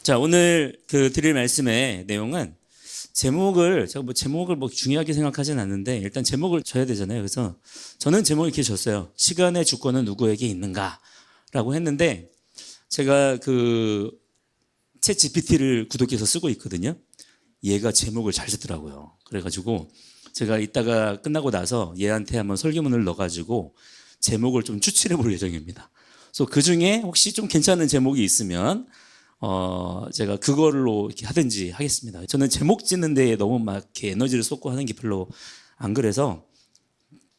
자, 오늘 드릴 말씀의 내용은 제가 제목을 중요하게 생각하진 않는데 일단 제목을 줘야 되잖아요. 그래서 저는 제목을 이렇게 줬어요. 시간의 주권은 누구에게 있는가? 라고 했는데 제가 챗 GPT를 구독해서 쓰고 있거든요. 얘가 제목을 잘 쓰더라고요. 그래가지고 제가 이따가 끝나고 나서 얘한테 한번 설교문을 넣어가지고 제목을 좀 추천해 볼 예정입니다. 그래서 그 중에 혹시 좀 괜찮은 제목이 있으면 제가 그걸로 이렇게 하든지 하겠습니다. 저는 제목 짓는 데에 너무 막 이렇게 에너지를 쏟고 하는 게 별로 안 그래서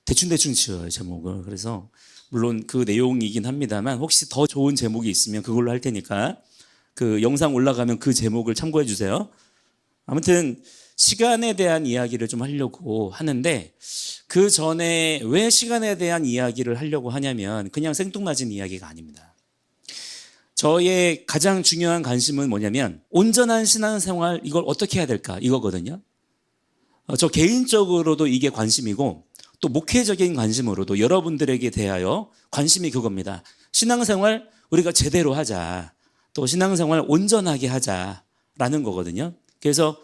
대충대충 지어요, 제목을. 그래서 물론 그 내용이긴 합니다만 혹시 더 좋은 제목이 있으면 그걸로 할 테니까 그 영상 올라가면 그 제목을 참고해 주세요. 아무튼 시간에 대한 이야기를 좀 하려고 하는데 그 전에 왜 시간에 대한 이야기를 하려고 하냐면 그냥 생뚱맞은 이야기가 아닙니다. 저의 가장 중요한 관심은 뭐냐면 온전한 신앙생활 이걸 어떻게 해야 될까 이거거든요. 저 개인적으로도 이게 관심이고 또 목회적인 관심으로도 여러분들에게 대하여 관심이 그겁니다. 신앙생활 우리가 제대로 하자. 또 신앙생활 온전하게 하자라는 거거든요. 그래서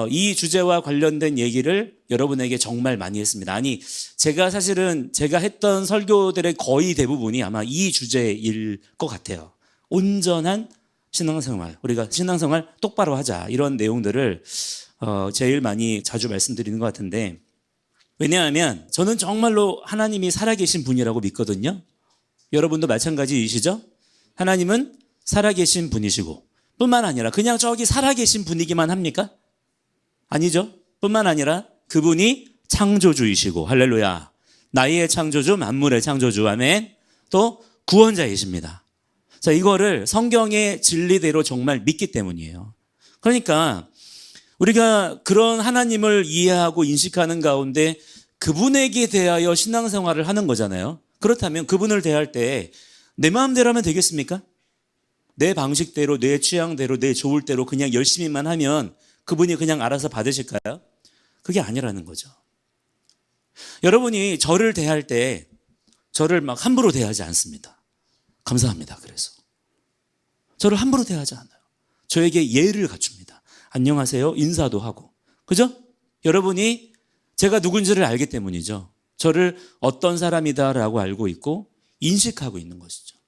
이 주제와 관련된 얘기를 여러분에게 정말 많이 했습니다. 아니, 사실은 제가 했던 설교들의 거의 대부분이 아마 이 주제일 것 같아요. 온전한 신앙생활, 우리가 신앙생활 똑바로 하자 이런 내용들을 제일 많이 자주 말씀드리는 것 같은데 왜냐하면 저는 정말로 하나님이 살아계신 분이라고 믿거든요. 여러분도 마찬가지이시죠? 하나님은 살아계신 분이시고 뿐만 아니라 그냥 저기 살아계신 분이기만 합니까? 아니죠. 뿐만 아니라 그분이 창조주이시고 할렐루야. 나의 창조주, 만물의 창조주, 아멘. 또 구원자이십니다. 자, 이거를 성경의 진리대로 정말 믿기 때문이에요. 그러니까 우리가 그런 하나님을 이해하고 인식하는 가운데 그분에게 대하여 신앙생활을 하는 거잖아요. 그렇다면 그분을 대할 때 내 마음대로 하면 되겠습니까? 내 방식대로, 내 취향대로, 내 좋을 대로 그냥 열심히만 하면 그분이 그냥 알아서 받으실까요? 그게 아니라는 거죠. 여러분이 저를 대할 때 저를 막 함부로 대하지 않습니다. 감사합니다. 그래서 저를 함부로 대하지 않아요. 저에게 예의를 갖춥니다. 안녕하세요. 인사도 하고. 그죠? 여러분이 제가 누군지를 알기 때문이죠. 저를 어떤 사람이다라고 알고 있고 인식하고 있는 것이죠.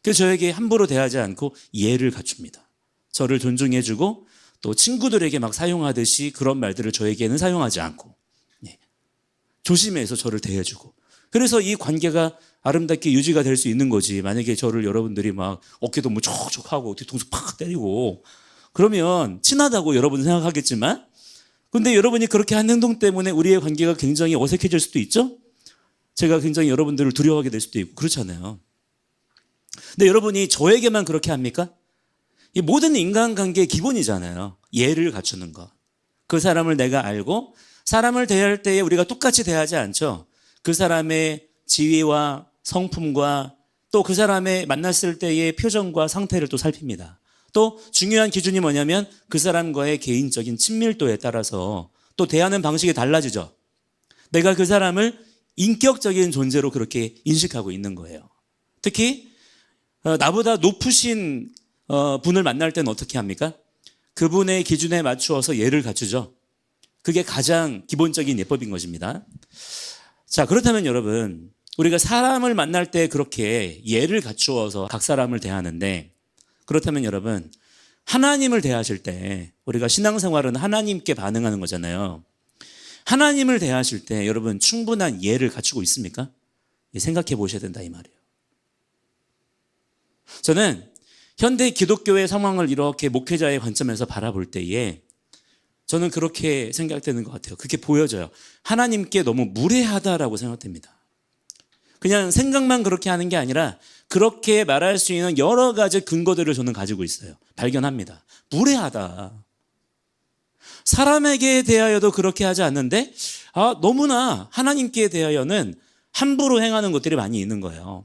그래서 저에게 함부로 대하지 않고 예의를 갖춥니다. 저를 존중해주고 또 친구들에게 막 사용하듯이 그런 말들을 저에게는 사용하지 않고 조심해서 저를 대해주고 그래서 이 관계가 아름답게 유지가 될 수 있는 거지. 만약에 저를 여러분들이 막 어깨도 뭐 촉촉하고 뒤통수 팍 때리고 그러면 친하다고 여러분은 생각하겠지만 근데 여러분이 그렇게 한 행동 때문에 우리의 관계가 굉장히 어색해질 수도 있죠. 제가 굉장히 여러분들을 두려워하게 될 수도 있고 그렇잖아요. 근데 여러분이 저에게만 그렇게 합니까? 이 모든 인간관계의 기본이잖아요. 예를 갖추는 것. 그 사람을 내가 알고 사람을 대할 때에 우리가 똑같이 대하지 않죠. 그 사람의 지위와 성품과 또 그 사람의 만났을 때의 표정과 상태를 또 살핍니다. 또 중요한 기준이 뭐냐면 그 사람과의 개인적인 친밀도에 따라서 또 대하는 방식이 달라지죠. 내가 그 사람을 인격적인 존재로 그렇게 인식하고 있는 거예요. 특히 나보다 높으신 분을 만날 때는 어떻게 합니까? 그분의 기준에 맞추어서 예를 갖추죠. 그게 가장 기본적인 예법인 것입니다. 자, 그렇다면 여러분, 우리가 사람을 만날 때 그렇게 예를 갖추어서 각 사람을 대하는데 그렇다면 여러분, 하나님을 대하실 때 우리가 신앙생활은 하나님께 반응하는 거잖아요. 하나님을 대하실 때 여러분 충분한 예를 갖추고 있습니까? 생각해 보셔야 된다 이 말이에요. 저는 현대 기독교의 상황을 이렇게 목회자의 관점에서 바라볼 때에 저는 그렇게 생각되는 것 같아요. 그렇게 보여져요. 하나님께 너무 무례하다라고 생각됩니다. 그냥 생각만 그렇게 하는 게 아니라 그렇게 말할 수 있는 여러 가지 근거들을 저는 가지고 있어요. 발견합니다. 무례하다. 사람에게 대하여도 그렇게 하지 않는데 너무나 하나님께 대하여는 함부로 행하는 것들이 많이 있는 거예요.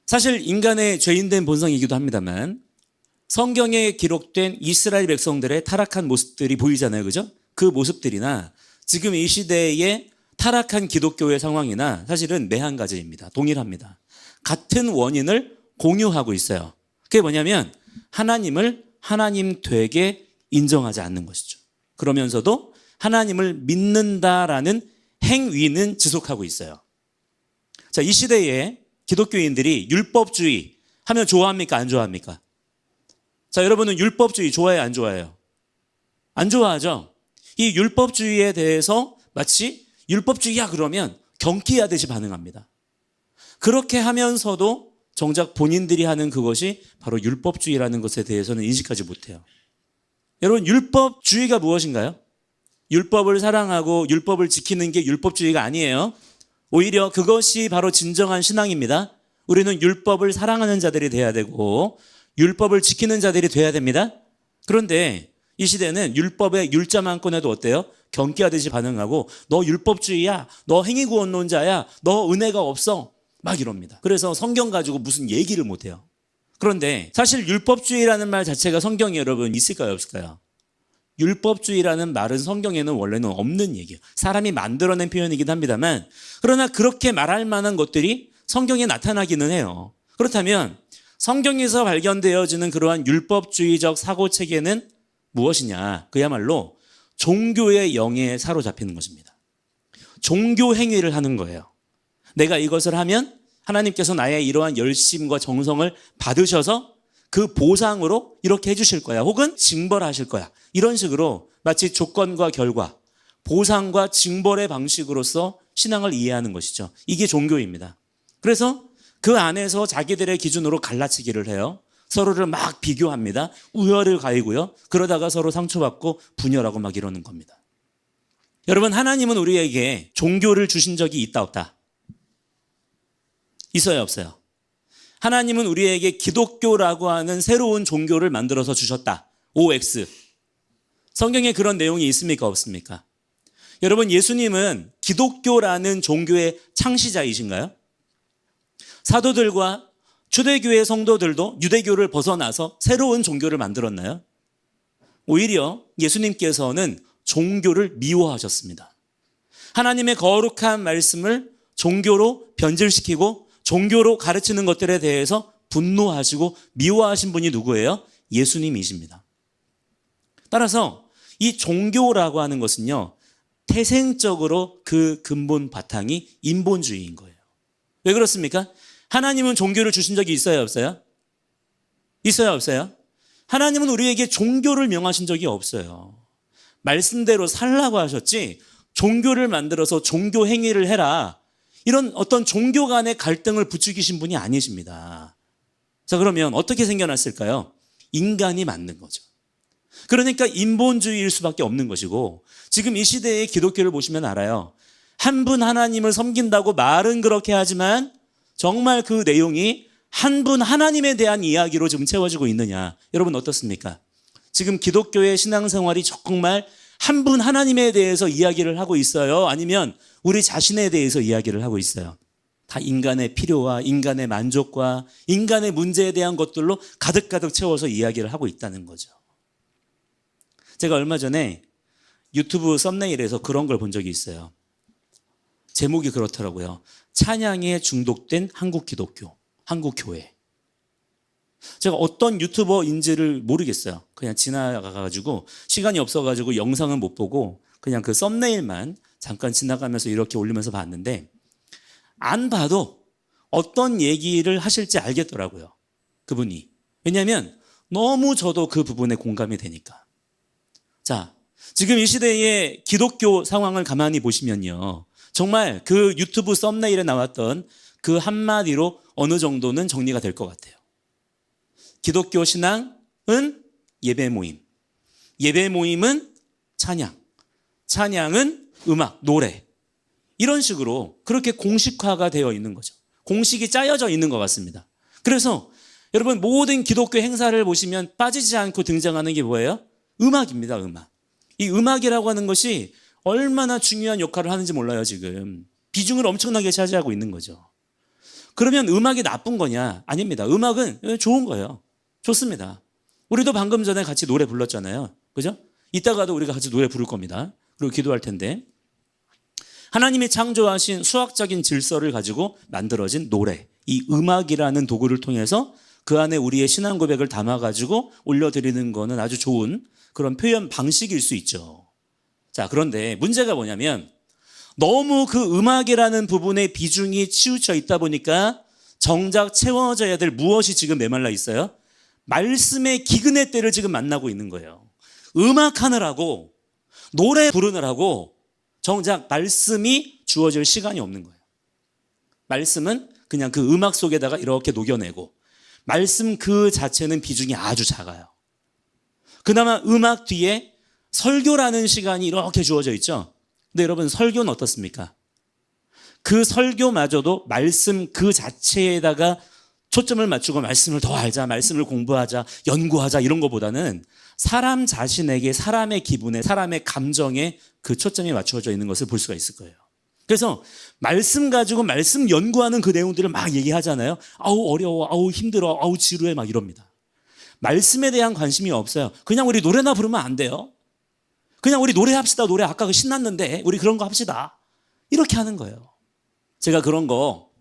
사실 인간의 죄인된 본성이기도 합니다만 성경에 기록된 이스라엘 백성들의 타락한 모습들이 보이잖아요. 그죠? 그 모습들이나 지금 이 시대의 타락한 기독교의 상황이나 사실은 매한 가지입니다. 동일합니다. 같은 원인을 공유하고 있어요. 그게 뭐냐면 하나님을 하나님 되게 인정하지 않는 것이죠. 그러면서도 하나님을 믿는다라는 행위는 지속하고 있어요. 자, 이 시대에 기독교인들이 율법주의 하면 좋아합니까? 안 좋아합니까? 자, 여러분은 율법주의 좋아해요? 안 좋아해요? 안 좋아하죠? 이 율법주의에 대해서 마치 율법주의야 그러면 경기하듯이 반응합니다. 그렇게 하면서도 정작 본인들이 하는 그것이 바로 율법주의라는 것에 대해서는 인식하지 못해요. 여러분, 율법주의가 무엇인가요? 율법을 사랑하고 율법을 지키는 게 율법주의가 아니에요. 오히려 그것이 바로 진정한 신앙입니다. 우리는 율법을 사랑하는 자들이 돼야 되고 율법을 지키는 자들이 돼야 됩니다. 그런데 이 시대는 율법에 율자만 꺼내도 어때요? 경기하듯이 반응하고 너 율법주의야, 너 행위구원론자야, 너 은혜가 없어 막 이럽니다. 그래서 성경 가지고 무슨 얘기를 못해요. 그런데 사실 율법주의라는 말 자체가 성경에 여러분 있을까요? 없을까요? 율법주의라는 말은 성경에는 원래는 없는 얘기예요. 사람이 만들어낸 표현이긴 합니다만 그러나 그렇게 말할 만한 것들이 성경에 나타나기는 해요. 그렇다면 성경에서 발견되어지는 그러한 율법주의적 사고체계는 무엇이냐? 그야말로 종교의 영에 사로잡히는 것입니다. 종교 행위를 하는 거예요. 내가 이것을 하면 하나님께서 나의 이러한 열심과 정성을 받으셔서 그 보상으로 이렇게 해주실 거야. 혹은 징벌하실 거야. 이런 식으로 마치 조건과 결과, 보상과 징벌의 방식으로서 신앙을 이해하는 것이죠. 이게 종교입니다. 그래서 그 안에서 자기들의 기준으로 갈라치기를 해요. 서로를 막 비교합니다. 우열을 가리고요. 그러다가 서로 상처받고 분열하고 막 이러는 겁니다. 여러분, 하나님은 우리에게 종교를 주신 적이 있다 없다? 있어요 없어요? 하나님은 우리에게 기독교라고 하는 새로운 종교를 만들어서 주셨다. OX. 성경에 그런 내용이 있습니까 없습니까? 여러분, 예수님은 기독교라는 종교의 창시자이신가요? 사도들과 초대교회 성도들도 유대교를 벗어나서 새로운 종교를 만들었나요? 오히려 예수님께서는 종교를 미워하셨습니다. 하나님의 거룩한 말씀을 종교로 변질시키고 종교로 가르치는 것들에 대해서 분노하시고 미워하신 분이 누구예요? 예수님이십니다. 따라서 이 종교라고 하는 것은요, 태생적으로 그 근본 바탕이 인본주의인 거예요. 왜 그렇습니까? 하나님은 종교를 주신 적이 있어요 없어요? 있어요 없어요? 하나님은 우리에게 종교를 명하신 적이 없어요. 말씀대로 살라고 하셨지 종교를 만들어서 종교 행위를 해라, 이런 어떤 종교 간의 갈등을 부추기신 분이 아니십니다. 자, 그러면 어떻게 생겨났을까요? 인간이 만든 거죠. 그러니까 인본주의일 수밖에 없는 것이고, 지금 이 시대의 기독교를 보시면 알아요. 한 분 하나님을 섬긴다고 말은 그렇게 하지만 정말 그 내용이 한 분 하나님에 대한 이야기로 지금 채워지고 있느냐? 여러분 어떻습니까? 지금 기독교의 신앙생활이 정말 한 분 하나님에 대해서 이야기를 하고 있어요? 아니면 우리 자신에 대해서 이야기를 하고 있어요? 다 인간의 필요와 인간의 만족과 인간의 문제에 대한 것들로 가득가득 채워서 이야기를 하고 있다는 거죠. 제가 얼마 전에 유튜브 썸네일에서 그런 걸 본 적이 있어요. 제목이 그렇더라고요. 찬양에 중독된 한국 기독교, 한국 교회. 제가 어떤 유튜버인지를 모르겠어요. 그냥 지나가가지고 시간이 없어가지고 영상은 못 보고 그냥 그 썸네일만 잠깐 지나가면서 이렇게 올리면서 봤는데, 안 봐도 어떤 얘기를 하실지 알겠더라고요. 그분이. 왜냐하면 너무 저도 그 부분에 공감이 되니까. 자, 지금 이 시대의 기독교 상황을 가만히 보시면요, 정말 그 유튜브 썸네일에 나왔던 그 한마디로 어느 정도는 정리가 될 것 같아요. 기독교 신앙은 예배 모임, 예배 모임은 찬양, 찬양은 음악, 노래, 이런 식으로 그렇게 공식화가 되어 있는 거죠. 공식이 짜여져 있는 것 같습니다. 그래서 여러분, 모든 기독교 행사를 보시면 빠지지 않고 등장하는 게 뭐예요? 음악입니다. 음악. 이 음악이라고 하는 것이 얼마나 중요한 역할을 하는지 몰라요. 지금 비중을 엄청나게 차지하고 있는 거죠. 그러면 음악이 나쁜 거냐? 아닙니다. 음악은 좋은 거예요. 좋습니다. 우리도 방금 전에 같이 노래 불렀잖아요. 그죠? 이따가도 우리가 같이 노래 부를 겁니다. 그리고 기도할 텐데, 하나님이 창조하신 수학적인 질서를 가지고 만들어진 노래, 이 음악이라는 도구를 통해서 그 안에 우리의 신앙 고백을 담아가지고 올려드리는 거는 아주 좋은 그런 표현 방식일 수 있죠. 자, 그런데 문제가 뭐냐면 너무 그 음악이라는 부분의 비중이 치우쳐 있다 보니까 정작 채워져야 될 무엇이 지금 메말라 있어요? 말씀의 기근의 때를 지금 만나고 있는 거예요. 음악하느라고 노래 부르느라고 정작 말씀이 주어질 시간이 없는 거예요. 말씀은 그냥 그 음악 속에다가 이렇게 녹여내고 말씀 그 자체는 비중이 아주 작아요. 그나마 음악 뒤에 설교라는 시간이 이렇게 주어져 있죠. 근데 여러분 설교는 어떻습니까? 그 설교마저도 말씀 그 자체에다가 초점을 맞추고 말씀을 더 알자, 말씀을 공부하자, 연구하자 이런 것보다는 사람 자신에게 사람의 기분에 사람의 감정에 그 초점이 맞춰져 있는 것을 볼 수가 있을 거예요. 그래서 말씀 가지고 말씀 연구하는 그 내용들을 막 얘기하잖아요. 아우 어려워, 아우 힘들어, 아우 지루해 막 이럽니다. 말씀에 대한 관심이 없어요. 그냥 우리 노래나 부르면 안 돼요. 그냥 우리 노래합시다. 노래 아까 신났는데 우리 그런 거 합시다. 이렇게 하는 거예요. 제가 그런 거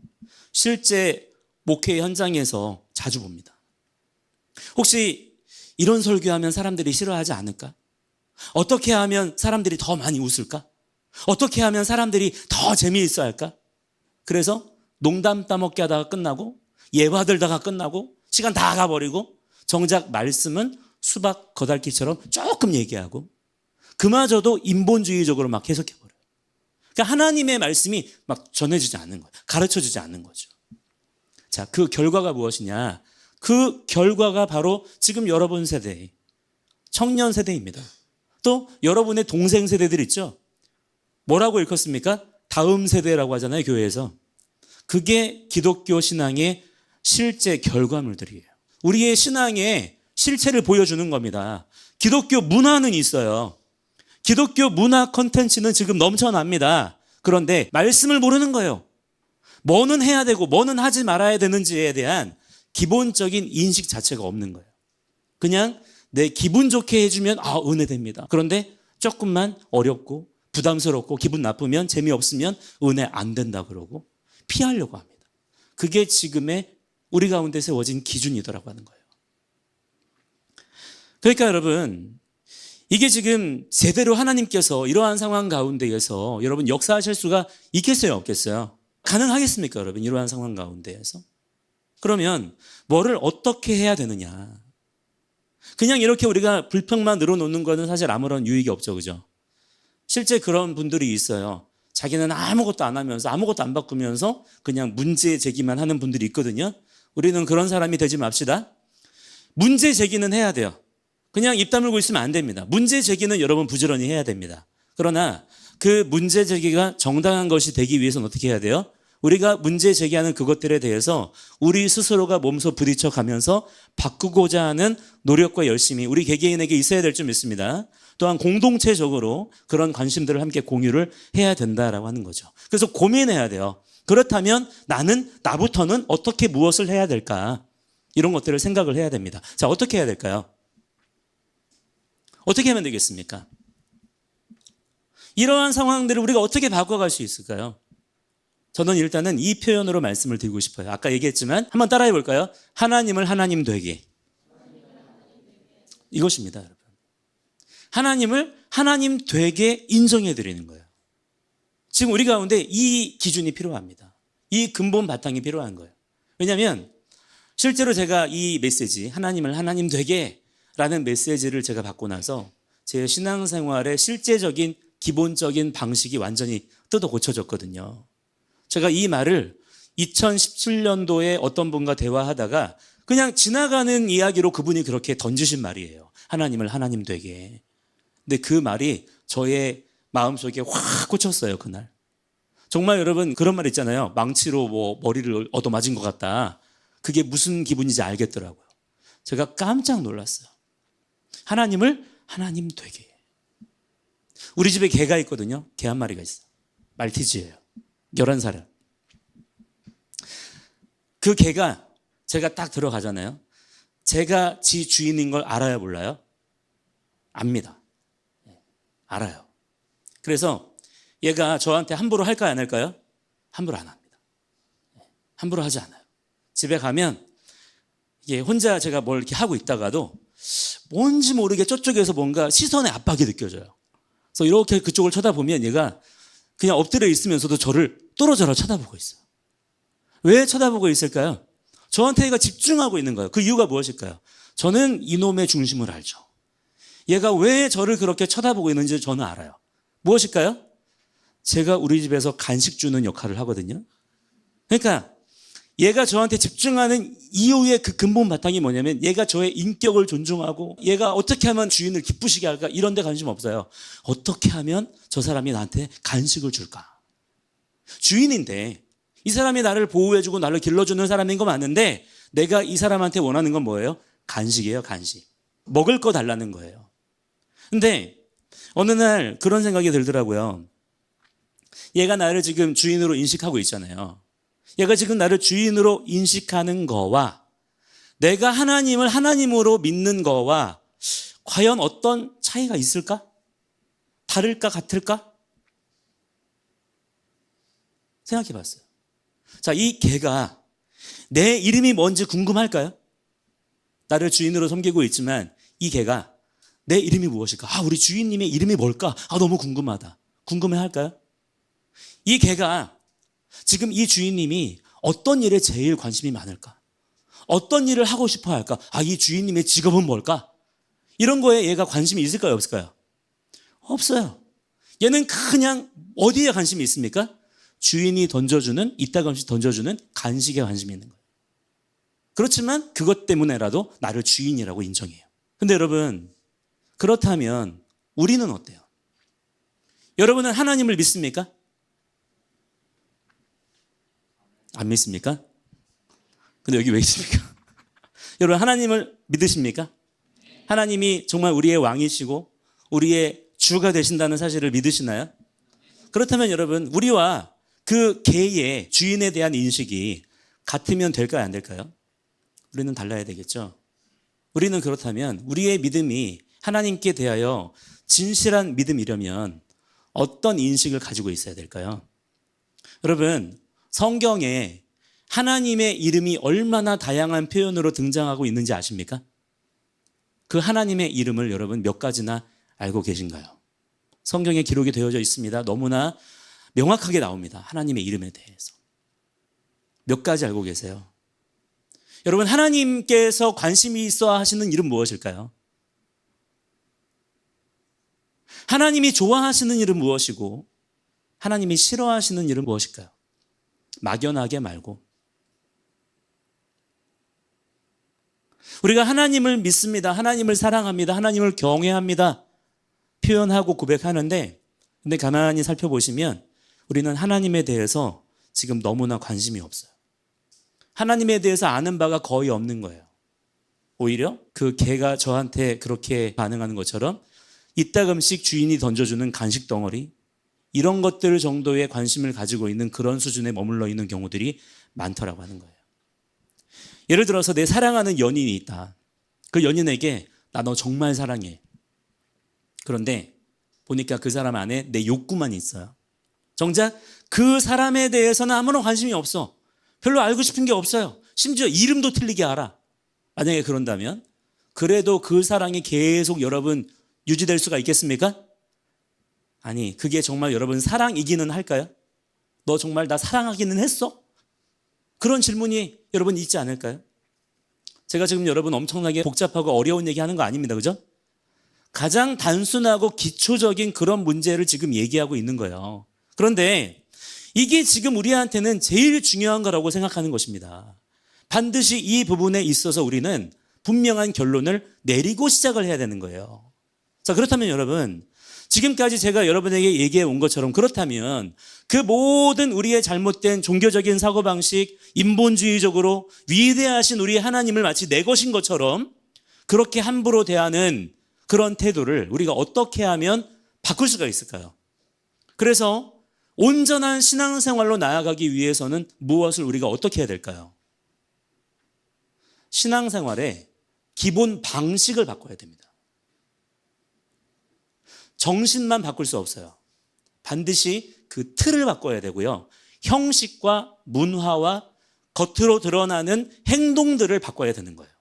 실제 목회 현장에서 자주 봅니다. 혹시 이런 설교하면 사람들이 싫어하지 않을까? 어떻게 하면 사람들이 더 많이 웃을까? 어떻게 하면 사람들이 더 재미있어 할까? 그래서 농담 따먹게 하다가 끝나고 예화 들다가 끝나고 시간 다 가버리고 정작 말씀은 수박 거달기처럼 조금 얘기하고 그마저도 인본주의적으로 막 해석해버려요. 그러니까 하나님의 말씀이 막 전해지지 않는 거예요. 가르쳐주지 않는 거죠. 자, 그 결과가 무엇이냐? 그 결과가 바로 지금 여러분 세대, 청년 세대입니다. 또 여러분의 동생 세대들 있죠? 뭐라고 읽었습니까? 다음 세대라고 하잖아요, 교회에서. 그게 기독교 신앙의 실제 결과물들이에요. 우리의 신앙의 실체를 보여주는 겁니다. 기독교 문화는 있어요. 기독교 문화 콘텐츠는 지금 넘쳐납니다. 그런데 말씀을 모르는 거예요. 뭐는 해야 되고 뭐는 하지 말아야 되는지에 대한 기본적인 인식 자체가 없는 거예요. 그냥 내 기분 좋게 해주면 은혜됩니다. 그런데 조금만 어렵고 부담스럽고 기분 나쁘면 재미없으면 은혜 안 된다 그러고 피하려고 합니다. 그게 지금의 우리 가운데 세워진 기준이더라고 하는 거예요. 그러니까 여러분 이게 지금 제대로 하나님께서 이러한 상황 가운데에서 여러분 역사하실 수가 있겠어요 없겠어요? 가능하겠습니까 여러분 이러한 상황 가운데에서? 그러면 뭐를 어떻게 해야 되느냐? 그냥 이렇게 우리가 불평만 늘어놓는 거는 사실 아무런 유익이 없죠, 그죠? 실제 그런 분들이 있어요. 자기는 아무것도 안 하면서 아무것도 안 바꾸면서 그냥 문제 제기만 하는 분들이 있거든요. 우리는 그런 사람이 되지 맙시다. 문제 제기는 해야 돼요. 그냥 입 다물고 있으면 안 됩니다. 문제 제기는 여러분 부지런히 해야 됩니다. 그러나 그 문제 제기가 정당한 것이 되기 위해서는 어떻게 해야 돼요? 우리가 문제 제기하는 그것들에 대해서 우리 스스로가 몸소 부딪혀 가면서 바꾸고자 하는 노력과 열심이 우리 개개인에게 있어야 될 줄 믿습니다. 또한 공동체적으로 그런 관심들을 함께 공유를 해야 된다라고 하는 거죠. 그래서 고민해야 돼요. 그렇다면 나부터는 어떻게 무엇을 해야 될까? 이런 것들을 생각을 해야 됩니다. 자, 어떻게 해야 될까요? 어떻게 하면 되겠습니까? 이러한 상황들을 우리가 어떻게 바꿔갈 수 있을까요? 저는 일단은 이 표현으로 말씀을 드리고 싶어요. 아까 얘기했지만 한번 따라해 볼까요? 하나님을 하나님 되게. 이것입니다, 여러분. 하나님을 하나님 되게 인정해 드리는 거예요. 지금 우리 가운데 이 기준이 필요합니다. 이 근본 바탕이 필요한 거예요. 왜냐하면 실제로 제가 이 메시지 하나님을 하나님 되게 라는 메시지를 제가 받고 나서 제 신앙생활의 실제적인 기본적인 방식이 완전히 뜯어 고쳐졌거든요. 제가 이 말을 2017년도에 어떤 분과 대화하다가 그냥 지나가는 이야기로 그분이 그렇게 던지신 말이에요. 하나님을 하나님 되게. 근데 그 말이 저의 마음속에 확 꽂혔어요, 그날. 정말 여러분 그런 말 있잖아요. 망치로 머리를 얻어맞은 것 같다. 그게 무슨 기분인지 알겠더라고요. 제가 깜짝 놀랐어요. 하나님을 하나님 되게. 우리 집에 개가 있거든요. 개 한 마리가 있어요. 말티즈예요. 11살. 그 개가 제가 딱 들어가잖아요. 제가 지 주인인 걸 알아요, 몰라요? 압니다. 알아요. 그래서 얘가 저한테 함부로 할까요, 안 할까요? 함부로 안 합니다. 함부로 하지 않아요. 집에 가면 이게 혼자 제가 뭘 이렇게 하고 있다가도 뭔지 모르게 저쪽에서 뭔가 시선의 압박이 느껴져요. 그래서 이렇게 그쪽을 쳐다보면 얘가 그냥 엎드려 있으면서도 저를 떨어져라 쳐다보고 있어요. 왜 쳐다보고 있을까요? 저한테 얘가 집중하고 있는 거예요. 그 이유가 무엇일까요? 저는 이놈의 중심을 알죠. 얘가 왜 저를 그렇게 쳐다보고 있는지 저는 알아요. 무엇일까요? 제가 우리 집에서 간식 주는 역할을 하거든요. 그러니까 얘가 저한테 집중하는 이유의 그 근본 바탕이 뭐냐면 얘가 저의 인격을 존중하고 얘가 어떻게 하면 주인을 기쁘시게 할까 이런 데 관심 없어요. 어떻게 하면 저 사람이 나한테 간식을 줄까? 주인인데 이 사람이 나를 보호해주고 나를 길러주는 사람인 거 맞는데 내가 이 사람한테 원하는 건 뭐예요? 간식이에요, 간식. 먹을 거 달라는 거예요. 근데 어느 날 그런 생각이 들더라고요. 얘가 나를 지금 주인으로 인식하고 있잖아요. 얘가 지금 나를 주인으로 인식하는 거와 내가 하나님을 하나님으로 믿는 거와 과연 어떤 차이가 있을까? 다를까? 같을까? 생각해 봤어요. 자, 이 개가 내 이름이 뭔지 궁금할까요? 나를 주인으로 섬기고 있지만 이 개가 내 이름이 무엇일까? 우리 주인님의 이름이 뭘까? 너무 궁금하다. 궁금해 할까요? 이 개가 지금 이 주인님이 어떤 일에 제일 관심이 많을까? 어떤 일을 하고 싶어 할까? 이 주인님의 직업은 뭘까? 이런 거에 얘가 관심이 있을까요? 없을까요? 없어요. 얘는 그냥 어디에 관심이 있습니까? 주인이 던져주는, 이따금씩 던져주는 간식에 관심이 있는 거예요. 그렇지만 그것 때문에라도 나를 주인이라고 인정해요. 근데 여러분, 그렇다면 우리는 어때요? 여러분은 하나님을 믿습니까? 안 믿습니까? 근데 여기 왜 있습니까? 여러분 하나님을 믿으십니까? 하나님이 정말 우리의 왕이시고 우리의 주가 되신다는 사실을 믿으시나요? 그렇다면 여러분 우리와 그 개의 주인에 대한 인식이 같으면 될까요? 안 될까요? 우리는 달라야 되겠죠. 우리는 그렇다면 우리의 믿음이 하나님께 대하여 진실한 믿음이려면 어떤 인식을 가지고 있어야 될까요? 여러분 성경에 하나님의 이름이 얼마나 다양한 표현으로 등장하고 있는지 아십니까? 그 하나님의 이름을 여러분 몇 가지나 알고 계신가요? 성경에 기록이 되어져 있습니다. 너무나 명확하게 나옵니다. 하나님의 이름에 대해서. 몇 가지 알고 계세요? 여러분 하나님께서 관심이 있어 하시는 이름 무엇일까요? 하나님이 좋아하시는 이름 무엇이고 하나님이 싫어하시는 이름 무엇일까요? 막연하게 말고 우리가 하나님을 믿습니다. 하나님을 사랑합니다. 하나님을 경외합니다. 표현하고 고백하는데 근데 가만히 살펴보시면 우리는 하나님에 대해서 지금 너무나 관심이 없어요. 하나님에 대해서 아는 바가 거의 없는 거예요. 오히려 그 개가 저한테 그렇게 반응하는 것처럼 이따금씩 주인이 던져주는 간식 덩어리 이런 것들 정도의 관심을 가지고 있는 그런 수준에 머물러 있는 경우들이 많더라고 하는 거예요. 예를 들어서 내 사랑하는 연인이 있다. 그 연인에게 나 너 정말 사랑해. 그런데 보니까 그 사람 안에 내 욕구만 있어요. 정작 그 사람에 대해서는 아무런 관심이 없어. 별로 알고 싶은 게 없어요. 심지어 이름도 틀리게 알아. 만약에 그런다면 그래도 그 사랑이 계속 여러분 유지될 수가 있겠습니까? 아니 그게 정말 여러분 사랑이기는 할까요? 너 정말 나 사랑하기는 했어? 그런 질문이 여러분 있지 않을까요? 제가 지금 여러분 엄청나게 복잡하고 어려운 얘기하는 거 아닙니다. 그죠? 가장 단순하고 기초적인 그런 문제를 지금 얘기하고 있는 거예요. 그런데 이게 지금 우리한테는 제일 중요한 거라고 생각하는 것입니다. 반드시 이 부분에 있어서 우리는 분명한 결론을 내리고 시작을 해야 되는 거예요. 자, 그렇다면 여러분 지금까지 제가 여러분에게 얘기해 온 것처럼 그렇다면 그 모든 우리의 잘못된 종교적인 사고방식, 인본주의적으로 위대하신 우리 하나님을 마치 내 것인 것처럼 그렇게 함부로 대하는 그런 태도를 우리가 어떻게 하면 바꿀 수가 있을까요? 그래서 온전한 신앙생활로 나아가기 위해서는 무엇을 우리가 어떻게 해야 될까요? 신앙생활의 기본 방식을 바꿔야 됩니다. 정신만 바꿀 수 없어요. 반드시 그 틀을 바꿔야 되고요. 형식과 문화와 겉으로 드러나는 행동들을 바꿔야 되는 거예요.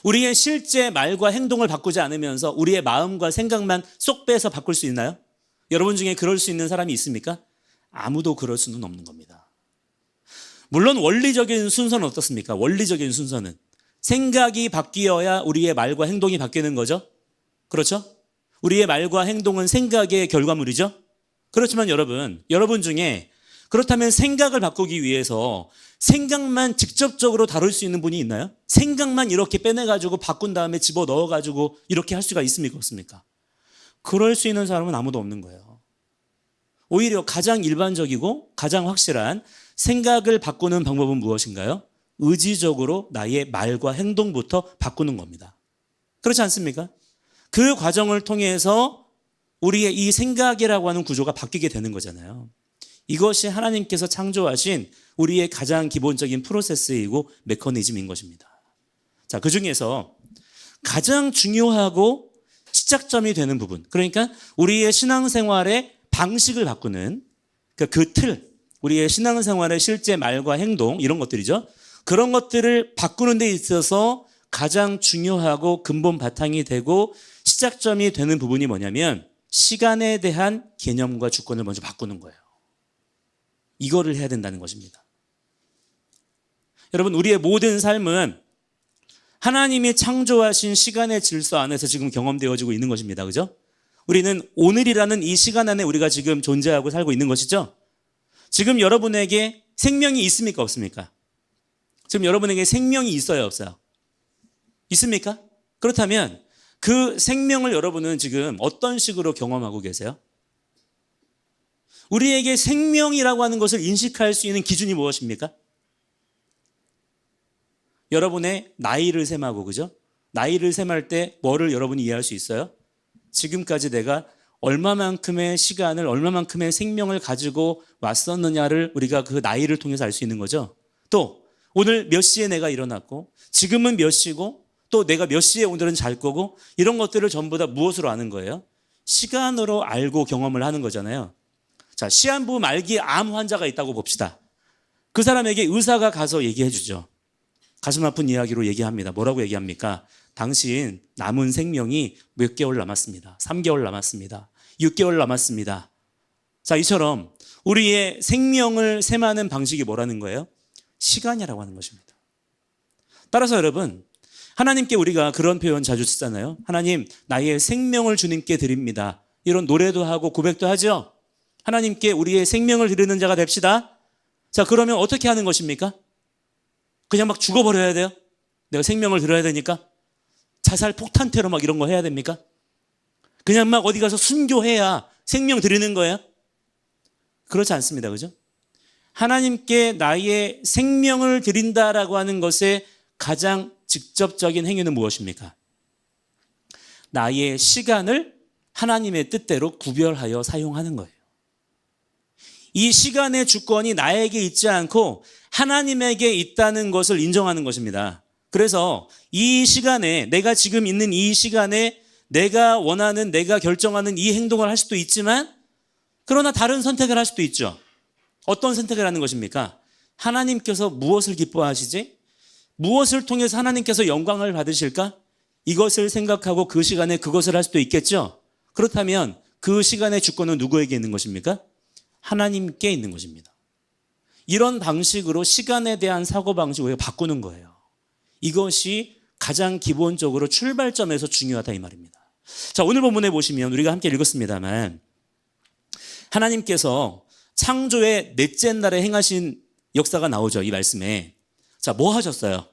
우리의 실제 말과 행동을 바꾸지 않으면서 우리의 마음과 생각만 쏙 빼서 바꿀 수 있나요? 여러분 중에 그럴 수 있는 사람이 있습니까? 아무도 그럴 수는 없는 겁니다. 물론 원리적인 순서는 어떻습니까? 원리적인 순서는 생각이 바뀌어야 우리의 말과 행동이 바뀌는 거죠. 그렇죠? 우리의 말과 행동은 생각의 결과물이죠. 그렇지만 여러분 중에 그렇다면 생각을 바꾸기 위해서 생각만 직접적으로 다룰 수 있는 분이 있나요? 생각만 이렇게 빼내가지고 바꾼 다음에 집어넣어가지고 이렇게 할 수가 있습니까? 없습니까? 그럴 수 있는 사람은 아무도 없는 거예요. 오히려 가장 일반적이고 가장 확실한 생각을 바꾸는 방법은 무엇인가요? 의지적으로 나의 말과 행동부터 바꾸는 겁니다. 그렇지 않습니까? 그 과정을 통해서 우리의 이 생각이라고 하는 구조가 바뀌게 되는 거잖아요. 이것이 하나님께서 창조하신 우리의 가장 기본적인 프로세스이고 메커니즘인 것입니다. 자, 그 중에서 가장 중요하고 시작점이 되는 부분, 그러니까 우리의 신앙생활의 방식을 바꾸는 그 틀, 우리의 신앙생활의 실제 말과 행동 이런 것들이죠. 그런 것들을 바꾸는 데 있어서 가장 중요하고 근본 바탕이 되고 시작점이 되는 부분이 뭐냐면 시간에 대한 개념과 주권을 먼저 바꾸는 거예요. 이거를 해야 된다는 것입니다. 여러분, 우리의 모든 삶은 하나님이 창조하신 시간의 질서 안에서 지금 경험되어지고 있는 것입니다. 그죠? 우리는 오늘이라는 이 시간 안에 우리가 지금 존재하고 살고 있는 것이죠. 지금 여러분에게 생명이 있습니까? 없습니까? 지금 여러분에게 생명이 있어요? 없어요? 있습니까? 그렇다면 그 생명을 여러분은 지금 어떤 식으로 경험하고 계세요? 우리에게 생명이라고 하는 것을 인식할 수 있는 기준이 무엇입니까? 여러분의 나이를 셈하고, 그죠? 나이를 셈할 때 뭐를 여러분이 이해할 수 있어요? 지금까지 내가 얼마만큼의 시간을, 얼마만큼의 생명을 가지고 왔었느냐를 우리가 그 나이를 통해서 알 수 있는 거죠. 또 오늘 몇 시에 내가 일어났고, 지금은 몇 시고, 또 내가 몇 시에 오늘은 잘 거고, 이런 것들을 전부 다 무엇으로 아는 거예요? 시간으로 알고 경험을 하는 거잖아요. 자, 시한부 말기 암 환자가 있다고 봅시다. 그 사람에게 의사가 가서 얘기해 주죠. 가슴 아픈 이야기로 얘기합니다. 뭐라고 얘기합니까? 당신 남은 생명이 몇 개월 남았습니다. 3개월 남았습니다. 6개월 남았습니다. 자, 이처럼 우리의 생명을 셈하는 방식이 뭐라는 거예요? 시간이라고 하는 것입니다. 따라서 여러분, 하나님께 우리가 그런 표현 자주 쓰잖아요. 하나님, 나의 생명을 주님께 드립니다. 이런 노래도 하고 고백도 하죠. 하나님께 우리의 생명을 드리는 자가 됩시다. 자, 그러면 어떻게 하는 것입니까? 그냥 막 죽어버려야 돼요? 내가 생명을 드려야 되니까? 자살 폭탄 테러 막 이런 거 해야 됩니까? 그냥 막 어디 가서 순교해야 생명 드리는 거예요? 그렇지 않습니다. 그죠? 하나님께 나의 생명을 드린다라고 하는 것의 가장 직접적인 행위는 무엇입니까? 나의 시간을 하나님의 뜻대로 구별하여 사용하는 거예요. 이 시간의 주권이 나에게 있지 않고 하나님에게 있다는 것을 인정하는 것입니다. 그래서 이 시간에, 내가 지금 있는 이 시간에 내가 원하는, 내가 결정하는 이 행동을 할 수도 있지만, 그러나 다른 선택을 할 수도 있죠. 어떤 선택을 하는 것입니까? 하나님께서 무엇을 기뻐하시지? 무엇을 통해서 하나님께서 영광을 받으실까? 이것을 생각하고 그 시간에 그것을 할 수도 있겠죠. 그렇다면 그 시간의 주권은 누구에게 있는 것입니까? 하나님께 있는 것입니다. 이런 방식으로 시간에 대한 사고방식을 바꾸는 거예요. 이것이 가장 기본적으로 출발점에서 중요하다 이 말입니다. 자, 오늘 본문에 보시면 우리가 함께 읽었습니다만 하나님께서 창조의 넷째 날에 행하신 역사가 나오죠. 이 말씀에. 자, 뭐 하셨어요?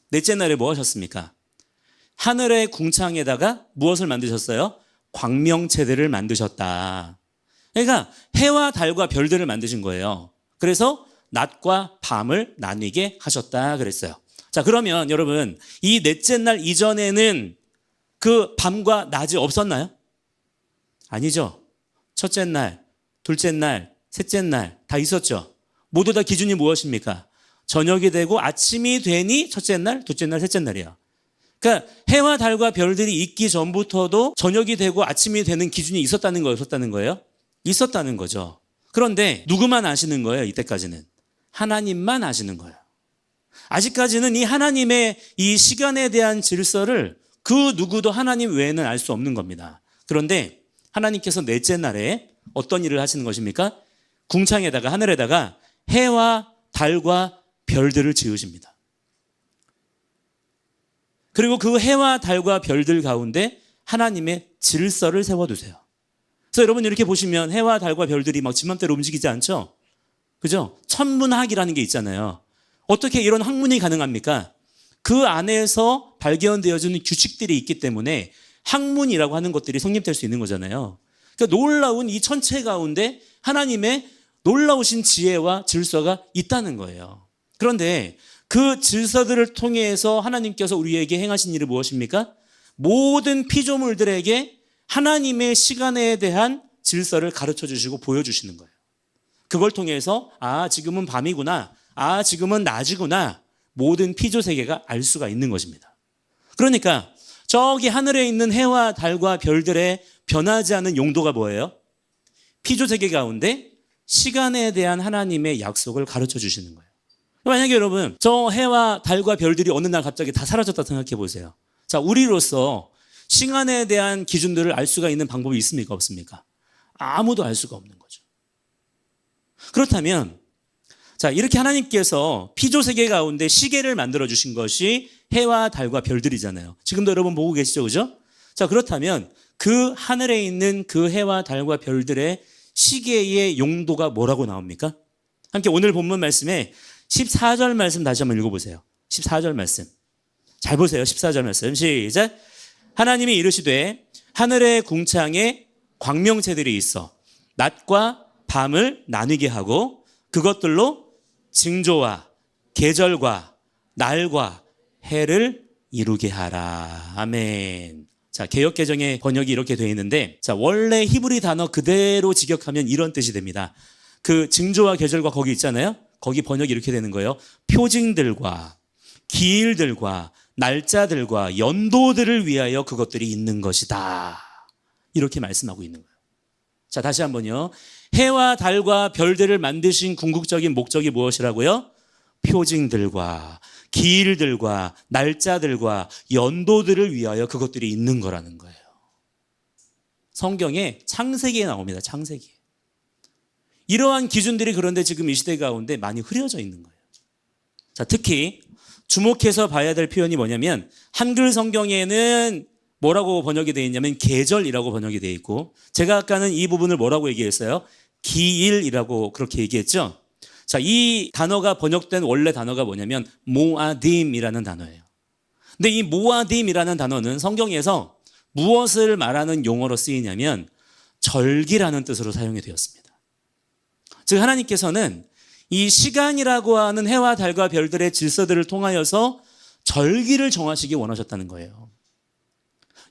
넷째 날에 뭐 하셨습니까? 하늘의 궁창에다가 무엇을 만드셨어요? 광명체들을 만드셨다. 그러니까 해와 달과 별들을 만드신 거예요. 그래서 낮과 밤을 나뉘게 하셨다 그랬어요. 자, 그러면 여러분, 이 넷째 날 이전에는 그 밤과 낮이 없었나요? 아니죠. 첫째 날, 둘째 날, 셋째 날 다 있었죠. 모두 다 기준이 무엇입니까? 저녁이 되고 아침이 되니 첫째 날, 둘째 날, 셋째 날이야. 그러니까 해와 달과 별들이 있기 전부터도 저녁이 되고 아침이 되는 기준이 있었다는 거예요? 없었다는 거예요? 있었다는 거죠. 그런데 누구만 아시는 거예요? 이때까지는 하나님만 아시는 거예요. 아직까지는 이 하나님의 이 시간에 대한 질서를 그 누구도 하나님 외에는 알 수 없는 겁니다. 그런데 하나님께서 넷째 날에 어떤 일을 하시는 것입니까? 궁창에다가 하늘에다가 해와 달과 별들을 지으십니다. 그리고 그 해와 달과 별들 가운데 하나님의 질서를 세워두세요. 그래서 여러분 이렇게 보시면 해와 달과 별들이 막 지맘대로 움직이지 않죠? 그죠? 천문학이라는 게 있잖아요. 어떻게 이런 학문이 가능합니까? 그 안에서 발견되어지는 규칙들이 있기 때문에 학문이라고 하는 것들이 성립될 수 있는 거잖아요. 그러니까 놀라운 이 천체 가운데 하나님의 놀라우신 지혜와 질서가 있다는 거예요. 그런데 그 질서들을 통해서 하나님께서 우리에게 행하신 일이 무엇입니까? 모든 피조물들에게 하나님의 시간에 대한 질서를 가르쳐 주시고 보여주시는 거예요. 그걸 통해서 지금은 밤이구나, 지금은 낮이구나, 모든 피조세계가 알 수가 있는 것입니다. 그러니까 저기 하늘에 있는 해와 달과 별들의 변하지 않은 용도가 뭐예요? 피조세계 가운데 시간에 대한 하나님의 약속을 가르쳐 주시는 거예요. 만약에 여러분 저 해와 달과 별들이 어느 날 갑자기 다 사라졌다 생각해 보세요. 자, 우리로서 시간에 대한 기준들을 알 수가 있는 방법이 있습니까? 없습니까? 아무도 알 수가 없는 거죠. 그렇다면 자, 이렇게 하나님께서 피조세계 가운데 시계를 만들어 주신 것이 해와 달과 별들이잖아요. 지금도 여러분 보고 계시죠? 그죠? 자, 그렇다면 그 하늘에 있는 그 해와 달과 별들의 시계의 용도가 뭐라고 나옵니까? 함께 오늘 본문 말씀에 14절 말씀 다시 한번 읽어보세요. 14절 말씀. 잘 보세요. 14절 말씀. 시작. 하나님이 이르시되 하늘의 궁창에 광명체들이 있어 낮과 밤을 나뉘게 하고 그것들로 징조와 계절과 날과 해를 이루게 하라. 아멘. 자, 개역개정의 번역이 이렇게 되어 있는데, 자, 원래 히브리 단어 그대로 직역하면 이런 뜻이 됩니다. 그 징조와 계절과 거기 있잖아요. 거기 번역이 이렇게 되는 거예요. 표징들과 기일들과 날짜들과 연도들을 위하여 그것들이 있는 것이다. 이렇게 말씀하고 있는 거예요. 자, 다시 한번요. 해와 달과 별들을 만드신 궁극적인 목적이 무엇이라고요? 표징들과 기일들과 날짜들과 연도들을 위하여 그것들이 있는 거라는 거예요. 성경에 창세기에 나옵니다. 창세기. 이러한 기준들이 그런데 지금 이 시대 가운데 많이 흐려져 있는 거예요. 자, 특히 주목해서 봐야 될 표현이 뭐냐면 한글 성경에는 뭐라고 번역이 되어 있냐면 계절이라고 번역이 되어 있고, 제가 아까는 이 부분을 뭐라고 얘기했어요? 기일이라고 그렇게 얘기했죠. 자, 이 단어가 번역된 원래 단어가 뭐냐면 모아딤이라는 단어예요. 근데 이 모아딤이라는 단어는 성경에서 무엇을 말하는 용어로 쓰이냐면 절기라는 뜻으로 사용이 되었습니다. 즉 하나님께서는 이 시간이라고 하는 해와 달과 별들의 질서들을 통하여서 절기를 정하시기 원하셨다는 거예요.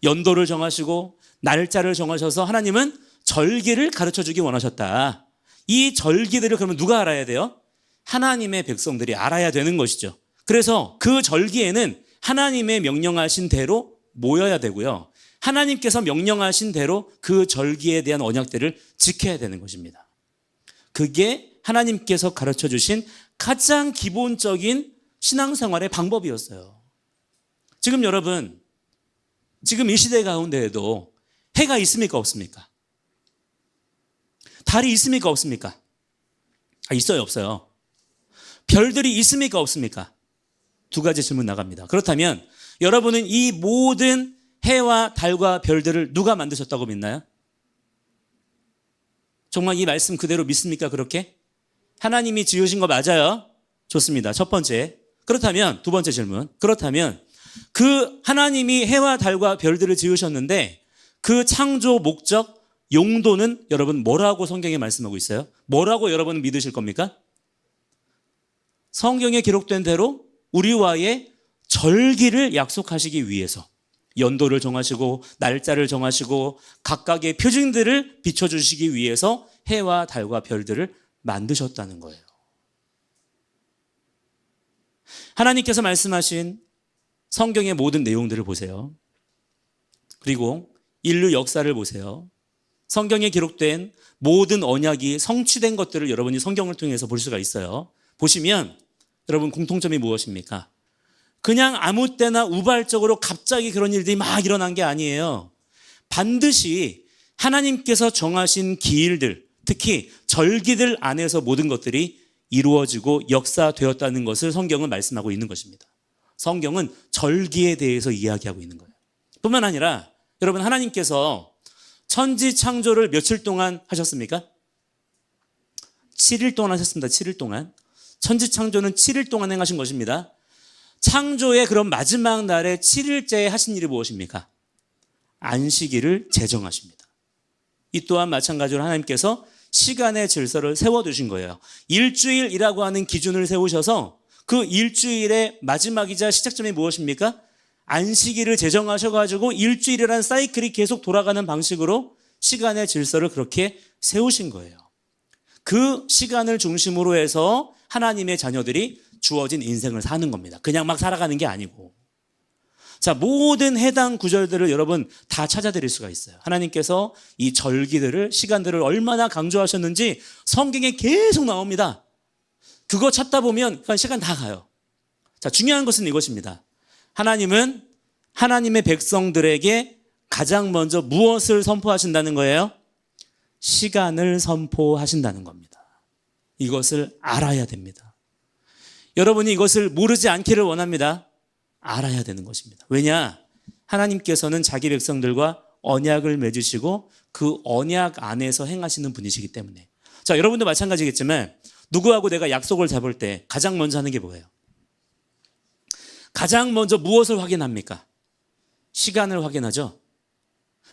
연도를 정하시고 날짜를 정하셔서 하나님은 절기를 가르쳐주기 원하셨다. 이 절기들을 그러면 누가 알아야 돼요? 하나님의 백성들이 알아야 되는 것이죠. 그래서 그 절기에는 하나님의 명령하신 대로 모여야 되고요. 하나님께서 명령하신 대로 그 절기에 대한 언약들을 지켜야 되는 것입니다. 그게 하나님께서 가르쳐 주신 가장 기본적인 신앙생활의 방법이었어요. 지금 여러분, 지금 이 시대 가운데에도 해가 있습니까? 없습니까? 달이 있습니까? 없습니까? 있어요? 없어요? 별들이 있습니까? 없습니까? 두 가지 질문 나갑니다. 그렇다면 여러분은 이 모든 해와 달과 별들을 누가 만드셨다고 믿나요? 정말 이 말씀 그대로 믿습니까? 그렇게? 하나님이 지으신 거 맞아요? 좋습니다. 첫 번째. 그렇다면 두 번째 질문. 그렇다면 그 하나님이 해와 달과 별들을 지으셨는데 그 창조 목적, 용도는 여러분 뭐라고 성경에 말씀하고 있어요? 뭐라고 여러분은 믿으실 겁니까? 성경에 기록된 대로 우리와의 절기를 약속하시기 위해서 연도를 정하시고 날짜를 정하시고 각각의 표징들을 비춰주시기 위해서 해와 달과 별들을 만드셨다는 거예요. 하나님께서 말씀하신 성경의 모든 내용들을 보세요. 그리고 인류 역사를 보세요. 성경에 기록된 모든 언약이 성취된 것들을 여러분이 성경을 통해서 볼 수가 있어요. 보시면 여러분 공통점이 무엇입니까? 그냥 아무 때나 우발적으로 갑자기 그런 일들이 막 일어난 게 아니에요. 반드시 하나님께서 정하신 기일들, 특히 절기들 안에서 모든 것들이 이루어지고 역사되었다는 것을 성경은 말씀하고 있는 것입니다. 성경은 절기에 대해서 이야기하고 있는 거예요. 뿐만 아니라 여러분, 하나님께서 천지 창조를 며칠 동안 하셨습니까? 7일 동안 하셨습니다. 7일 동안. 천지 창조는 7일 동안 행하신 것입니다. 창조의 그런 마지막 날에 7일째에 하신 일이 무엇입니까? 안식일을 제정하십니다. 이 또한 마찬가지로 하나님께서 시간의 질서를 세워두신 거예요. 일주일이라고 하는 기준을 세우셔서 그 일주일의 마지막이자 시작점이 무엇입니까? 안식일을 제정하셔가지고 일주일이라는 사이클이 계속 돌아가는 방식으로 시간의 질서를 그렇게 세우신 거예요. 그 시간을 중심으로 해서 하나님의 자녀들이 주어진 인생을 사는 겁니다. 그냥 막 살아가는 게 아니고. 자, 모든 해당 구절들을 여러분 다 찾아드릴 수가 있어요. 하나님께서 이 절기들을, 시간들을 얼마나 강조하셨는지 성경에 계속 나옵니다. 그거 찾다 보면 그냥 시간 다 가요. 자, 중요한 것은 이것입니다. 하나님은 하나님의 백성들에게 가장 먼저 무엇을 선포하신다는 거예요? 시간을 선포하신다는 겁니다. 이것을 알아야 됩니다. 여러분이 이것을 모르지 않기를 원합니다. 알아야 되는 것입니다. 왜냐? 하나님께서는 자기 백성들과 언약을 맺으시고 그 언약 안에서 행하시는 분이시기 때문에. 자, 여러분도 마찬가지겠지만 누구하고 내가 약속을 잡을 때 가장 먼저 하는 게 뭐예요? 가장 먼저 무엇을 확인합니까? 시간을 확인하죠.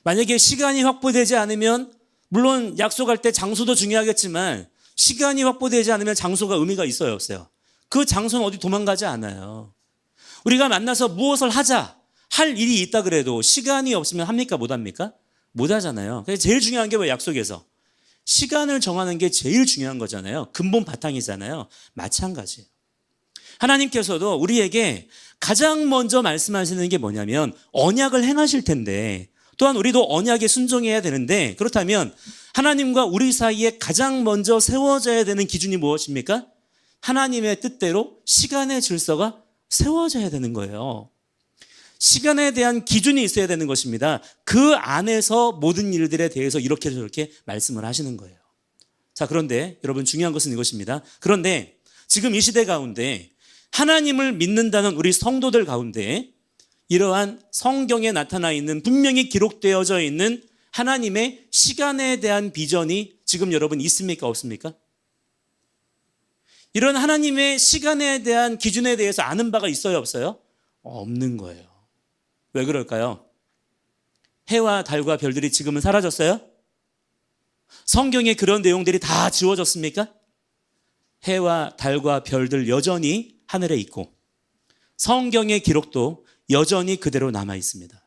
만약에 시간이 확보되지 않으면 물론 약속할 때 장소도 중요하겠지만 시간이 확보되지 않으면 장소가 의미가 있어요, 없어요? 그 장소는 어디 도망가지 않아요. 우리가 만나서 무엇을 하자, 할 일이 있다 그래도 시간이 없으면 합니까? 못 합니까? 못 하잖아요. 그래서 제일 중요한 게 왜 약속에서? 시간을 정하는 게 제일 중요한 거잖아요. 근본 바탕이잖아요. 마찬가지예요. 하나님께서도 우리에게 가장 먼저 말씀하시는 게 뭐냐면 언약을 행하실 텐데, 또한 우리도 언약에 순종해야 되는데, 그렇다면 하나님과 우리 사이에 가장 먼저 세워져야 되는 기준이 무엇입니까? 하나님의 뜻대로 시간의 질서가 세워져야 되는 거예요. 시간에 대한 기준이 있어야 되는 것입니다. 그 안에서 모든 일들에 대해서 이렇게 저렇게 말씀을 하시는 거예요. 자, 그런데 여러분 중요한 것은 이것입니다. 그런데 지금 이 시대 가운데 하나님을 믿는다는 우리 성도들 가운데 이러한 성경에 나타나 있는, 분명히 기록되어져 있는 하나님의 시간에 대한 비전이 지금 여러분 있습니까? 없습니까? 이런 하나님의 시간에 대한 기준에 대해서 아는 바가 있어요, 없어요? 없는 거예요. 왜 그럴까요? 해와 달과 별들이 지금은 사라졌어요? 성경에 그런 내용들이 다 지워졌습니까? 해와 달과 별들 여전히 하늘에 있고 성경의 기록도 여전히 그대로 남아 있습니다.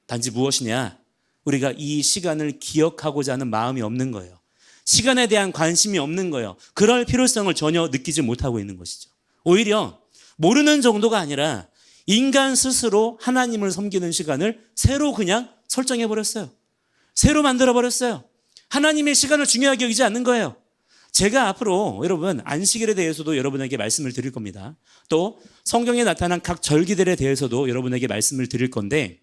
단지 무엇이냐? 우리가 이 시간을 기억하고자 하는 마음이 없는 거예요. 시간에 대한 관심이 없는 거예요. 그럴 필요성을 전혀 느끼지 못하고 있는 것이죠. 오히려 모르는 정도가 아니라 인간 스스로 하나님을 섬기는 시간을 새로 그냥 설정해 버렸어요. 새로 만들어 버렸어요. 하나님의 시간을 중요하게 여기지 않는 거예요. 제가 앞으로 여러분 안식일에 대해서도 여러분에게 말씀을 드릴 겁니다. 또 성경에 나타난 각 절기들에 대해서도 여러분에게 말씀을 드릴 건데,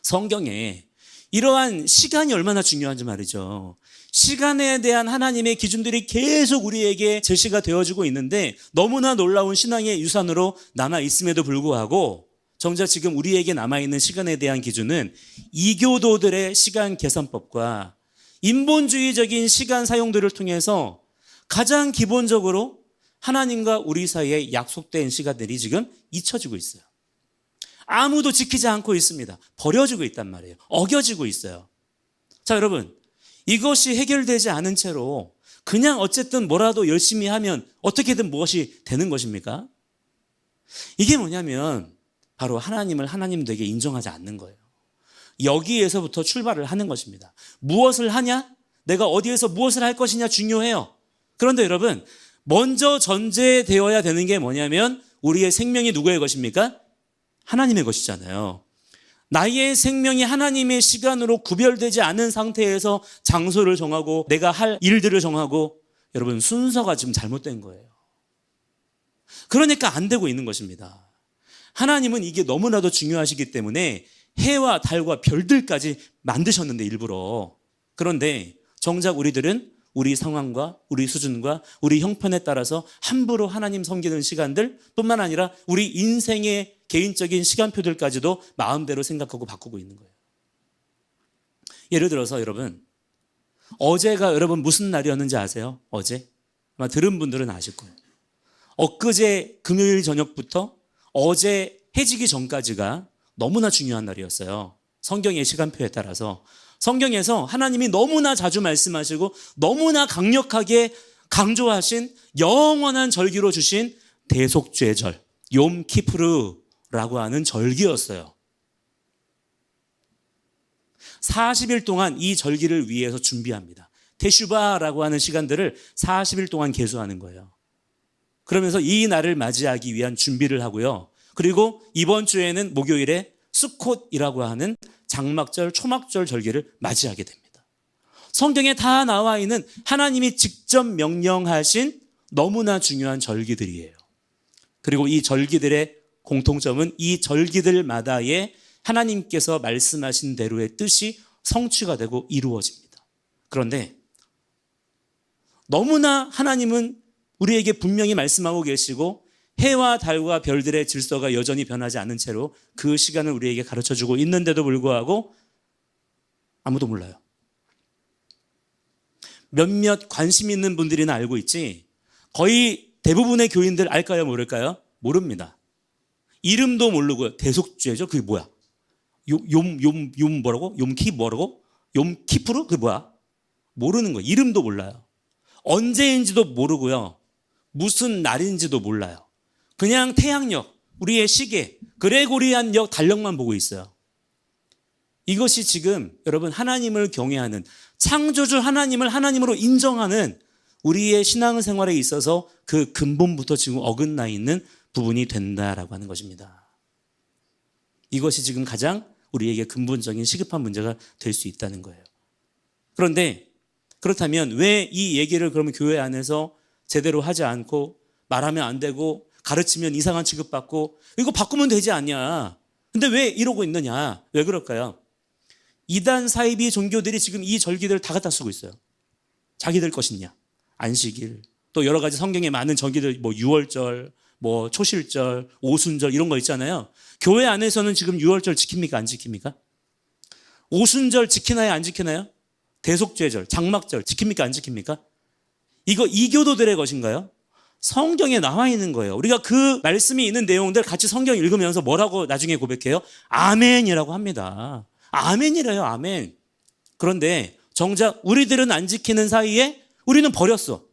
성경에 이러한 시간이 얼마나 중요한지 말이죠. 시간에 대한 하나님의 기준들이 계속 우리에게 제시가 되어지고 있는데 너무나 놀라운 신앙의 유산으로 남아 있음에도 불구하고 정작 지금 우리에게 남아있는 시간에 대한 기준은 이교도들의 시간 계산법과 인본주의적인 시간 사용들을 통해서 가장 기본적으로 하나님과 우리 사이에 약속된 시간들이 지금 잊혀지고 있어요. 아무도 지키지 않고 있습니다. 버려지고 있단 말이에요. 어겨지고 있어요. 자, 여러분, 이것이 해결되지 않은 채로 그냥 어쨌든 뭐라도 열심히 하면 어떻게든 무엇이 되는 것입니까? 이게 뭐냐면 바로 하나님을 하나님 되게 인정하지 않는 거예요. 여기에서부터 출발을 하는 것입니다. 무엇을 하냐? 내가 어디에서 무엇을 할 것이냐 중요해요. 그런데 여러분, 먼저 전제되어야 되는 게 뭐냐면 우리의 생명이 누구의 것입니까? 하나님의 것이잖아요. 나의 생명이 하나님의 시간으로 구별되지 않은 상태에서 장소를 정하고 내가 할 일들을 정하고, 여러분 순서가 지금 잘못된 거예요. 그러니까 안 되고 있는 것입니다. 하나님은 이게 너무나도 중요하시기 때문에 해와 달과 별들까지 만드셨는데 일부러. 그런데 정작 우리들은 우리 상황과 우리 수준과 우리 형편에 따라서 함부로 하나님 섬기는 시간들 뿐만 아니라 우리 인생의 개인적인 시간표들까지도 마음대로 생각하고 바꾸고 있는 거예요. 예를 들어서 여러분, 어제가 여러분 무슨 날이었는지 아세요? 어제? 아마 들은 분들은 아실 거예요. 엊그제 금요일 저녁부터 어제 해지기 전까지가 너무나 중요한 날이었어요. 성경의 시간표에 따라서. 성경에서 하나님이 너무나 자주 말씀하시고 너무나 강력하게 강조하신 영원한 절기로 주신 대속죄절, 욤키푸르라고 하는 절기였어요. 40일 동안 이 절기를 위해서 준비합니다. 테슈바라고 하는 시간들을 40일 동안 계수하는 거예요. 그러면서 이 날을 맞이하기 위한 준비를 하고요. 그리고 이번 주에는 목요일에 수콧이라고 하는 장막절, 초막절 절기를 맞이하게 됩니다. 성경에 다 나와 있는 하나님이 직접 명령하신 너무나 중요한 절기들이에요. 그리고 이 절기들의 공통점은 이 절기들마다의 하나님께서 말씀하신 대로의 뜻이 성취가 되고 이루어집니다. 그런데 너무나 하나님은 우리에게 분명히 말씀하고 계시고 해와 달과 별들의 질서가 여전히 변하지 않은 채로 그 시간을 우리에게 가르쳐주고 있는데도 불구하고 아무도 몰라요. 몇몇 관심 있는 분들이나 알고 있지 거의 대부분의 교인들 알까요 모를까요? 모릅니다. 이름도 모르고요. 대속죄죠. 그게 뭐야? 욤 뭐라고? 욤키 뭐라고? 욤키푸르? 그게 뭐야? 모르는 거예요. 이름도 몰라요. 언제인지도 모르고요. 무슨 날인지도 몰라요. 그냥 태양력, 우리의 시계, 그레고리안력 달력만 보고 있어요. 이것이 지금 여러분 하나님을 경외하는 창조주 하나님을 하나님으로 인정하는 우리의 신앙생활에 있어서 그 근본부터 지금 어긋나 있는 부분이 된다라고 하는 것입니다. 이것이 지금 가장 우리에게 근본적인 시급한 문제가 될 수 있다는 거예요. 그런데 그렇다면 왜 이 얘기를 그러면 교회 안에서 제대로 하지 않고 말하면 안 되고 가르치면 이상한 취급받고 이거 바꾸면 되지 않냐. 근데 왜 이러고 있느냐. 왜 그럴까요? 이단 사이비 종교들이 지금 이 절기들을 다 갖다 쓰고 있어요. 자기들 것이냐. 안식일, 또 여러 가지 성경에 많은 절기들, 뭐 6월절, 뭐 초실절, 오순절 이런 거 있잖아요. 교회 안에서는 지금 6월절 지킵니까? 안 지킵니까? 오순절 지키나요? 안 지키나요? 대속죄절, 장막절 지킵니까? 안 지킵니까? 이거 이교도들의 것인가요? 성경에 나와 있는 거예요. 우리가 그 말씀이 있는 내용들 같이 성경 읽으면서 뭐라고 나중에 고백해요? 아멘이라고 합니다. 아멘이래요. 아멘. 그런데 정작 우리들은 안 지키는 사이에 우리는 버렸어.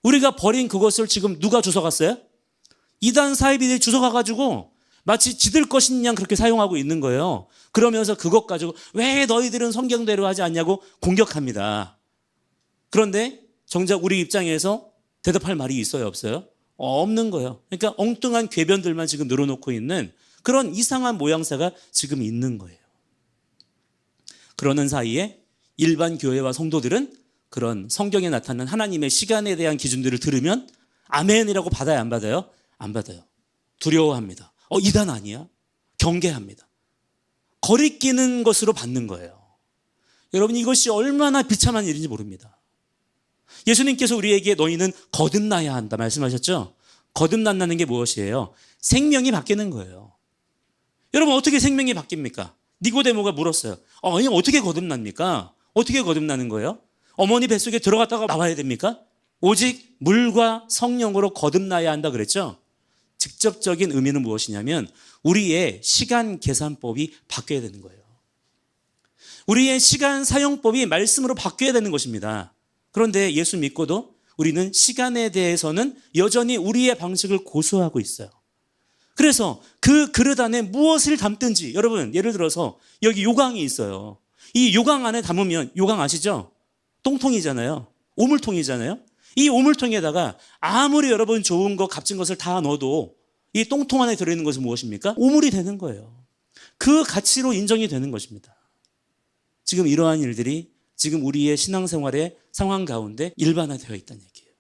우리가 버린 그것을 지금 누가 주워갔어요? 이단 사이비들이 주워가가지고 마치 지들 것인 양 그렇게 사용하고 있는 거예요. 그러면서 그것 가지고 왜 너희들은 성경대로 하지 않냐고 공격합니다. 그런데 정작 우리 입장에서 대답할 말이 있어요, 없어요? 없는 거예요. 그러니까 엉뚱한 궤변들만 지금 늘어놓고 있는 그런 이상한 모양새가 지금 있는 거예요. 그러는 사이에 일반 교회와 성도들은 그런 성경에 나타난 하나님의 시간에 대한 기준들을 들으면 아멘이라고 받아요, 안 받아요? 안 받아요. 두려워합니다. 이단 아니야? 경계합니다. 거리끼는 것으로 받는 거예요. 여러분 이것이 얼마나 비참한 일인지 모릅니다. 예수님께서 우리에게 너희는 거듭나야 한다 말씀하셨죠? 거듭난다는 게 무엇이에요? 생명이 바뀌는 거예요. 여러분 어떻게 생명이 바뀝니까? 니고데모가 물었어요. 아니 어떻게 거듭납니까? 어떻게 거듭나는 거예요? 어머니 뱃속에 들어갔다가 나와야 됩니까? 오직 물과 성령으로 거듭나야 한다 그랬죠? 직접적인 의미는 무엇이냐면 우리의 시간 계산법이 바뀌어야 되는 거예요. 우리의 시간 사용법이 말씀으로 바뀌어야 되는 것입니다. 그런데 예수 믿고도 우리는 시간에 대해서는 여전히 우리의 방식을 고수하고 있어요. 그래서 그 그릇 안에 무엇을 담든지 여러분 예를 들어서 여기 요강이 있어요. 이 요강 안에 담으면 요강 아시죠? 똥통이잖아요. 오물통이잖아요. 이 오물통에다가 아무리 여러분 좋은 것 값진 것을 다 넣어도 이 똥통 안에 들어있는 것은 무엇입니까? 오물이 되는 거예요. 그 가치로 인정이 되는 것입니다. 지금 이러한 일들이 지금 우리의 신앙생활의 상황 가운데 일반화되어 있다는 얘기예요.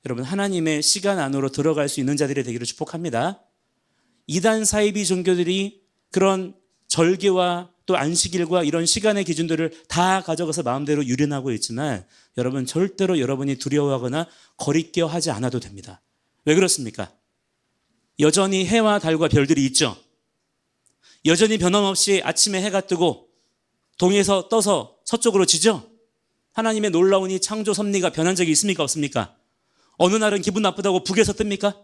여러분 하나님의 시간 안으로 들어갈 수 있는 자들이 되기를 축복합니다. 이단 사이비 종교들이 그런 절개와 또 안식일과 이런 시간의 기준들을 다 가져가서 마음대로 유린하고 있지만 여러분 절대로 여러분이 두려워하거나 거리껴하지 않아도 됩니다. 왜 그렇습니까? 여전히 해와 달과 별들이 있죠. 여전히 변함없이 아침에 해가 뜨고 동에서 떠서 서쪽으로 지죠. 하나님의 놀라운 이 창조 섭리가 변한 적이 있습니까? 없습니까? 어느 날은 기분 나쁘다고 북에서 뜹니까?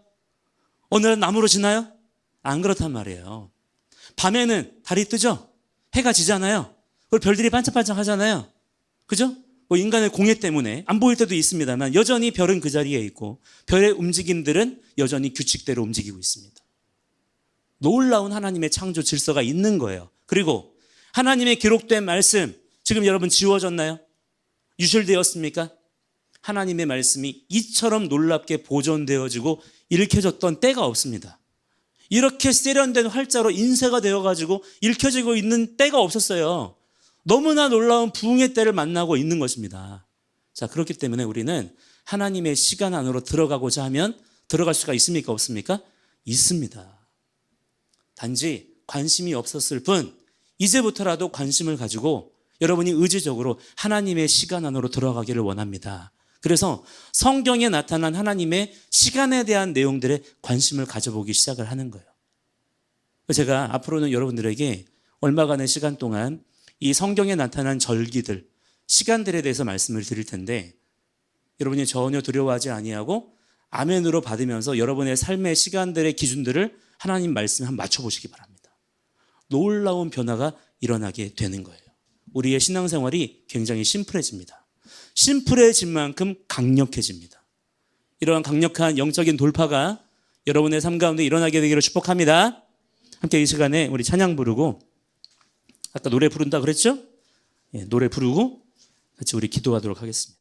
어느 날은 남으로 지나요? 안 그렇단 말이에요. 밤에는 달이 뜨죠. 해가 지잖아요. 그리고 별들이 반짝반짝 하잖아요. 그죠? 뭐 인간의 공해 때문에 안 보일 때도 있습니다만 여전히 별은 그 자리에 있고 별의 움직임들은 여전히 규칙대로 움직이고 있습니다. 놀라운 하나님의 창조 질서가 있는 거예요. 그리고 하나님의 기록된 말씀 지금 여러분 지워졌나요? 유실되었습니까? 하나님의 말씀이 이처럼 놀랍게 보존되어지고 읽혀졌던 때가 없습니다. 이렇게 세련된 활자로 인쇄가 되어가지고 읽혀지고 있는 때가 없었어요. 너무나 놀라운 부흥의 때를 만나고 있는 것입니다. 자, 그렇기 때문에 우리는 하나님의 시간 안으로 들어가고자 하면 들어갈 수가 있습니까? 없습니까? 있습니다. 단지 관심이 없었을 뿐 이제부터라도 관심을 가지고 여러분이 의지적으로 하나님의 시간 안으로 들어가기를 원합니다. 그래서 성경에 나타난 하나님의 시간에 대한 내용들에 관심을 가져보기 시작을 하는 거예요. 제가 앞으로는 여러분들에게 얼마간의 시간 동안 이 성경에 나타난 절기들, 시간들에 대해서 말씀을 드릴 텐데 여러분이 전혀 두려워하지 아니하고 아멘으로 받으면서 여러분의 삶의 시간들의 기준들을 하나님 말씀에 한번 맞춰보시기 바랍니다. 놀라운 변화가 일어나게 되는 거예요. 우리의 신앙생활이 굉장히 심플해집니다. 심플해진 만큼 강력해집니다. 이러한 강력한 영적인 돌파가 여러분의 삶 가운데 일어나게 되기를 축복합니다. 함께 이 시간에 우리 찬양 부르고 아까 노래 부른다 그랬죠? 예, 노래 부르고 같이 우리 기도하도록 하겠습니다.